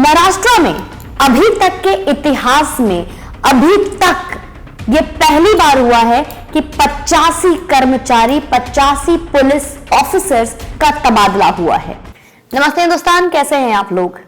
महाराष्ट्र में अभी तक के इतिहास में अभी तक ये पहली बार हुआ है कि 85 कर्मचारी 85 पुलिस ऑफिसर्स का तबादला हुआ है। नमस्ते हिंदुस्तान, कैसे हैं आप लोग।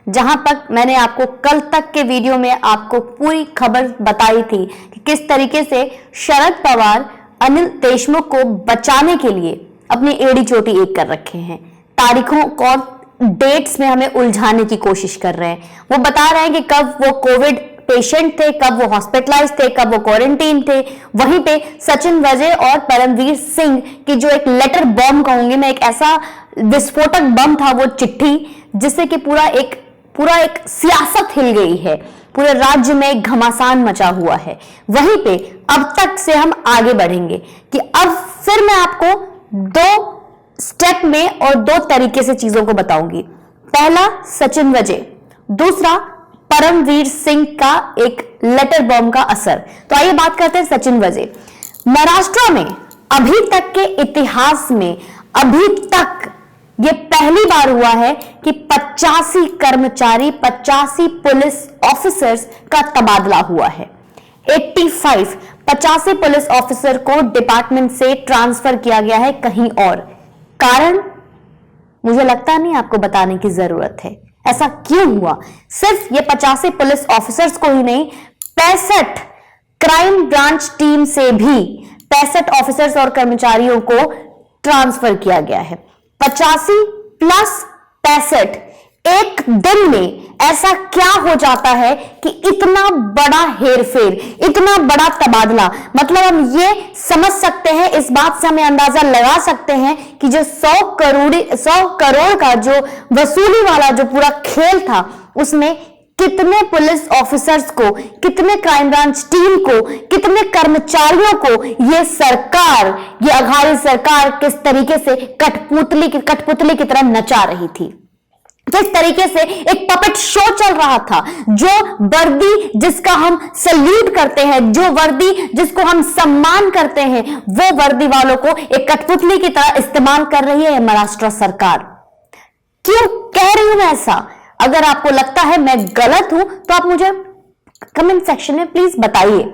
जहां तक मैंने आपको कल तक के वीडियो में आपको पूरी खबर बताई थी कि किस तरीके से शरद पवार अनिल देशमुख को बचाने के लिए अपनी एड़ी चोटी एक कर रखे हैं, तारीखों और डेट्स में हमें उलझाने की कोशिश कर रहे हैं। वो बता रहे हैं कि कब वो कोविड पेशेंट थे, कब वो हॉस्पिटलाइज थे, कब वो क्वारंटीन थे। वहीं पे सचिन वजय और परमवीर सिंह की जो एक लेटर बॉम्ब कहूंगी मैं, एक ऐसा विस्फोटक बम था वो चिट्ठी, जिससे कि पूरा एक सियासत हिल गई है, पूरे राज्य में एक घमासान मचा हुआ है। वहीं पे अब तक से हम आगे बढ़ेंगे कि अब फिर मैं आपको दो स्टेप में और दो तरीके से चीजों को बताऊंगी। पहला सचिन वजय, दूसरा परमवीर सिंह का एक लेटर बॉम्ब का असर। तो आइए बात करते हैं सचिन वजय। महाराष्ट्र में अभी तक के इतिहास में अभी तक ये पहली बार हुआ है कि 85 कर्मचारी 85 पुलिस ऑफिसर्स का तबादला हुआ है। 85 पुलिस ऑफिसर को डिपार्टमेंट से ट्रांसफर किया गया है कहीं और। कारण मुझे लगता नहीं आपको बताने की जरूरत है ऐसा क्यों हुआ। सिर्फ ये 85 पुलिस ऑफिसर्स को ही नहीं, 65 क्राइम ब्रांच टीम से भी 65 ऑफिसर्स और कर्मचारियों को ट्रांसफर किया गया है। 85 प्लस 65, एक दिन में ऐसा क्या हो जाता है कि इतना बड़ा हेरफेर, इतना बड़ा तबादला। मतलब हम ये समझ सकते हैं, इस बात से हमें अंदाजा लगा सकते हैं कि जो 100 करोड़ का जो वसूली वाला जो पूरा खेल था, उसमें कितने पुलिस ऑफिसर्स को, कितने क्राइम ब्रांच टीम को, कितने कर्मचारियों को ये सरकार, ये अघाड़ी सरकार किस तरीके से कठपुतली की तरह नचा रही थी। किस तरीके से एक पपेट शो चल रहा था। जो वर्दी जिसका हम सल्यूट करते हैं, जो वर्दी जिसको हम सम्मान करते हैं, वो वर्दी वालों को एक कठपुतली की तरह इस्तेमाल कर रही है महाराष्ट्र सरकार। क्यों कह रही हूं मैं ऐसा? अगर आपको लगता है मैं गलत हूं तो आप मुझे कमेंट सेक्शन में प्लीज बताइए।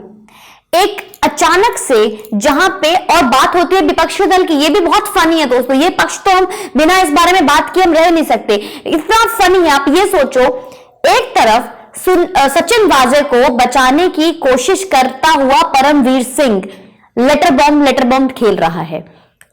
एक अचानक से जहां पे और बात होती है विपक्षी दल की, ये भी बहुत फनी है दोस्तों। ये पक्ष तो हम बिना इस बारे में बात किए हम रह नहीं सकते, इतना फनी है। आप ये सोचो, एक तरफ सचिन वाजे को बचाने की कोशिश करता हुआ परमवीर सिंह लेटर बॉम्ब खेल रहा है,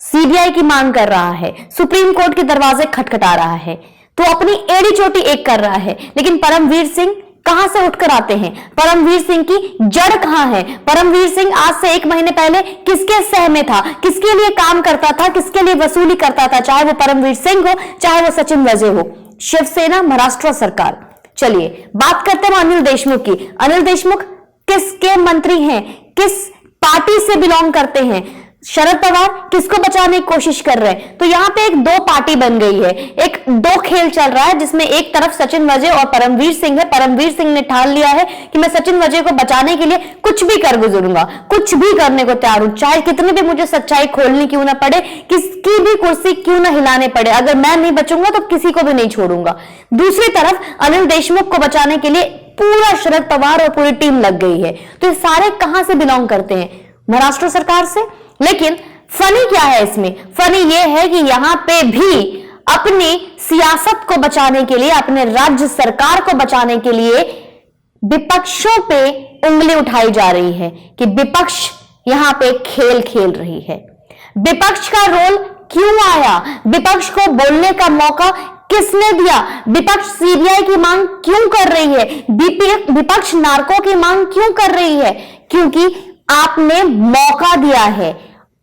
सीबीआई की मांग कर रहा है, सुप्रीम कोर्ट के दरवाजे खटखटा रहा है, तो अपनी एड़ी चोटी एक कर रहा है। लेकिन परमवीर सिंह कहां से उठकर आते हैं? परमवीर सिंह की जड़ कहां है? परमवीर सिंह आज से 1 महीने पहले किसके सह में था, किसके लिए काम करता था, किसके लिए वसूली करता था, चाहे वो परमवीर सिंह हो, चाहे वो सचिन वजय हो, शिवसेना, महाराष्ट्र सरकार। चलिए बात करते हैं अनिल देशमुख की। अनिल देशमुख किसके मंत्री हैं, किस पार्टी से बिलोंग करते हैं? शरद पवार किसको बचाने की कोशिश कर रहे हैं? तो यहां पे एक दो पार्टी बन गई है, एक दो खेल चल रहा है, जिसमें एक तरफ सचिन वजय और परमवीर सिंह है। परमवीर सिंह ने ठान लिया है कि मैं सचिन वजय को बचाने के लिए कुछ भी कर गुजरूंगा, कुछ भी करने को तैयार हूं, चाहे कितनी भी मुझे सच्चाई खोलनी क्यों ना पड़े, किसकी भी कुर्सी क्यों ना हिलाने पड़े, अगर मैं नहीं बचूंगा तो किसी को भी नहीं छोड़ूंगा। दूसरी तरफ अनिल देशमुख को बचाने के लिए पूरा शरद पवार और पूरी टीम लग गई है। तो ये सारे कहां से बिलोंग करते हैं? महाराष्ट्र सरकार से। लेकिन फनी क्या है इसमें? फनी यह है कि यहां पे भी अपनी सियासत को बचाने के लिए, अपने राज्य सरकार को बचाने के लिए विपक्षों पे उंगली उठाई जा रही है कि विपक्ष यहां पे खेल खेल रही है। विपक्ष का रोल क्यों आया? विपक्ष को बोलने का मौका किसने दिया? विपक्ष सीबीआई की मांग क्यों कर रही है? विपक्ष नार्को की मांग क्यों कर रही है? क्योंकि आपने मौका दिया है।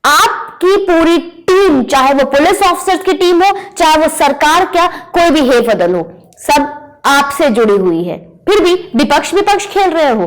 आपकी पूरी टीम, चाहे वो पुलिस ऑफिसर्स की टीम हो, चाहे वो सरकार क्या कोई भी हेफदल हो, सब आपसे जुड़ी हुई है, फिर भी विपक्ष खेल रहे हो।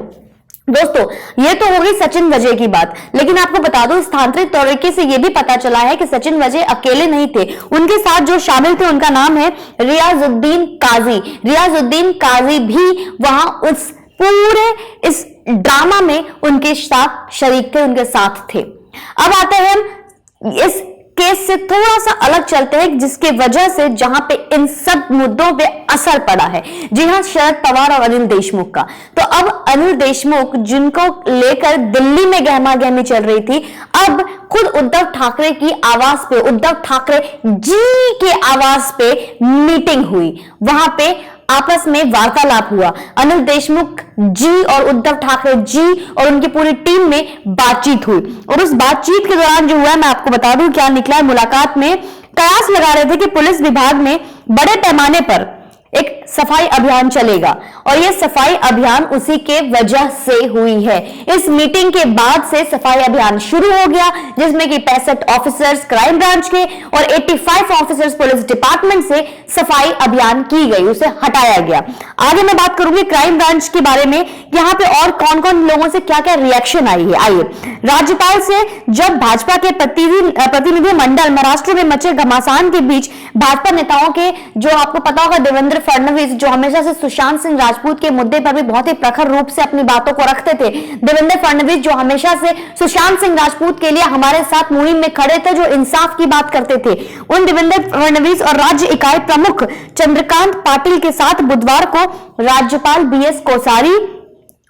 दोस्तों ये तो हो गई सचिन वजय की बात। लेकिन आपको बता दो, स्थानांतरित तरीके से यह भी पता चला है कि सचिन वजय अकेले नहीं थे, उनके साथ जो शामिल थे उनका नाम है रियाजुद्दीन काजी। रियाजुद्दीन काजी भी वहां उस पूरे इस ड्रामा में उनके साथ शरीक थे, उनके साथ थे। अब आते हैं इस केस से थोड़ा सा अलग चलते हैं, जिसके वजह से जहां पे इन सब मुद्दों पे असर पड़ा है। जी हां, शरद पवार और अनिल देशमुख का। तो अब अनिल देशमुख, जिनको लेकर दिल्ली में गहमागहमी चल रही थी, अब खुद उद्धव ठाकरे की आवाज पे, उद्धव ठाकरे जी के आवाज पे मीटिंग हुई। वहां पे आपस में वार्तालाप हुआ। अनिल देशमुख जी और उद्धव ठाकरे जी और उनकी पूरी टीम में बातचीत हुई, और उस बातचीत के दौरान जो हुआ, मैं आपको बता दूं क्या निकला। मुलाकात में कयास लगा रहे थे कि पुलिस विभाग में बड़े पैमाने पर एक सफाई अभियान चलेगा, और यह सफाई अभियान उसी के वजह से हुई है। इस मीटिंग के बाद से सफाई अभियान शुरू हो गया, जिसमें कि 65 ऑफिसर्स क्राइम ब्रांच के और 85 ऑफिसर्स पुलिस डिपार्टमेंट से सफाई अभियान की गई, उसे हटाया गया। आगे मैं बात करूंगी क्राइम ब्रांच के बारे में, यहाँ पे और कौन कौन लोगों से क्या क्या रिएक्शन आई है। आइए, राज्यपाल से जब भाजपा के प्रतिनिधि मंडल महाराष्ट्र में मचे घमासान के बीच भाजपा नेताओं के, जो आपको पता होगा देवेंद्र फडणवीस, जो हमेशा से सुशांत सिंह राजपूत के मुद्दे पर भी बहुत ही प्रखर रूप से अपनी बातों को रखते थे। देवेंद्र फडणवीस जो हमेशा से सुशांत सिंह राजपूत के लिए हमारे साथ मुहिम में खड़े थे, जो इंसाफ की बात करते थे, उन देवेंद्र फडणवीस और राज्य इकाई प्रमुख चंद्रकांत पाटिल के साथ बुधवार को राज्यपाल BS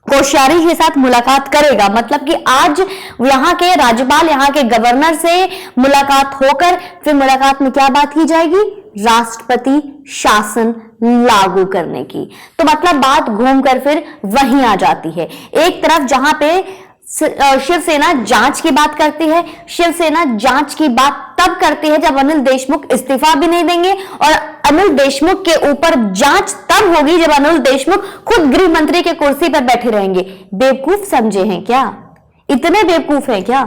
कोश्यारी के साथ मुलाकात करेगा। मतलब कि आज यहाँ के राज्यपाल, यहाँ के गवर्नर से मुलाकात होकर फिर मुलाकात में क्या बात की जाएगी? राष्ट्रपति शासन लागू करने की। तो मतलब बात घूमकर फिर वहीं आ जाती है। एक तरफ जहां पे शिवसेना जांच की बात करती है, शिवसेना जांच की बात तब करती है जब अनिल देशमुख इस्तीफा भी नहीं देंगे, और अनिल देशमुख के ऊपर जांच तब होगी जब अनिल देशमुख खुद गृह मंत्री के कुर्सी पर बैठे रहेंगे। बेवकूफ समझे हैं क्या? इतने बेवकूफ हैं क्या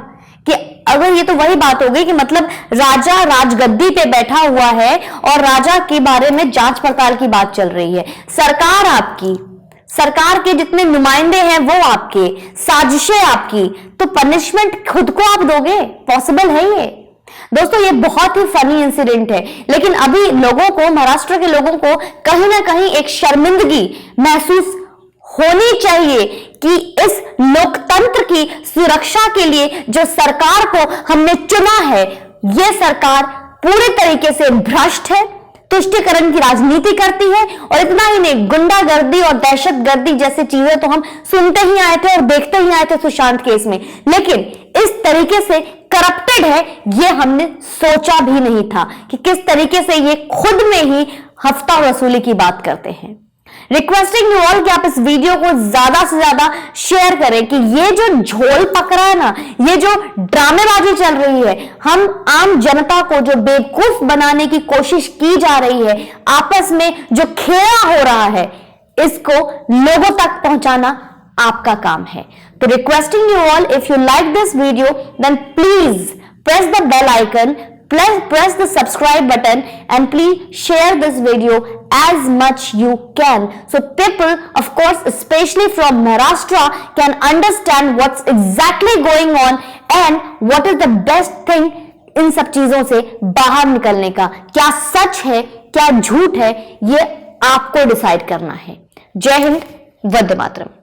कि अगर ये तो वही बात हो गई कि मतलब राजा राजगद्दी पे बैठा हुआ है और राजा के बारे में जांच पड़ताल की बात चल रही है। सरकार आपकी, सरकार के जितने नुमाइंदे हैं वो आपके, साजिशें आपकी, तो पनिशमेंट खुद को आप दोगे? पॉसिबल है ये? दोस्तों, ये बहुत ही फनी इंसिडेंट है, लेकिन अभी लोगों को, महाराष्ट्र के लोगों को कहीं ना कहीं एक शर्मिंदगी महसूस होनी चाहिए कि इस लोकतंत्र की सुरक्षा के लिए जो सरकार को हमने चुना है, यह सरकार पूरे तरीके से भ्रष्ट है, तुष्टीकरण की राजनीति करती है, और इतना ही नहीं, गुंडागर्दी और दहशतगर्दी जैसी चीजें तो हम सुनते ही आए थे और देखते ही आए थे सुशांत केस में, लेकिन इस तरीके से करप्टेड है ये हमने सोचा भी नहीं था कि किस तरीके से ये खुद में ही हफ्ता वसूली की बात करते हैं। रिक्वेस्टिंग यू ऑल कि आप इस वीडियो को ज्यादा से ज्यादा शेयर करें कि ये जो झोल पकड़ा है ना, ये जो ड्रामेबाजी चल रही है, हम आम जनता को जो बेवकूफ बनाने की कोशिश की जा रही है, आपस में जो खेला हो रहा है, इसको लोगों तक पहुंचाना आपका काम है। तो requesting you all, if you like this video then please press the bell icon, press the subscribe button, and please share this video as much you can, so people, of course especially from Maharashtra, can understand what's exactly going on and what is the best thing इन सब चीजों से बाहर निकलने का। क्या सच है, क्या झूठ है, ये आपको डिसाइड करना है। जय हिंद, वंदे मातरम।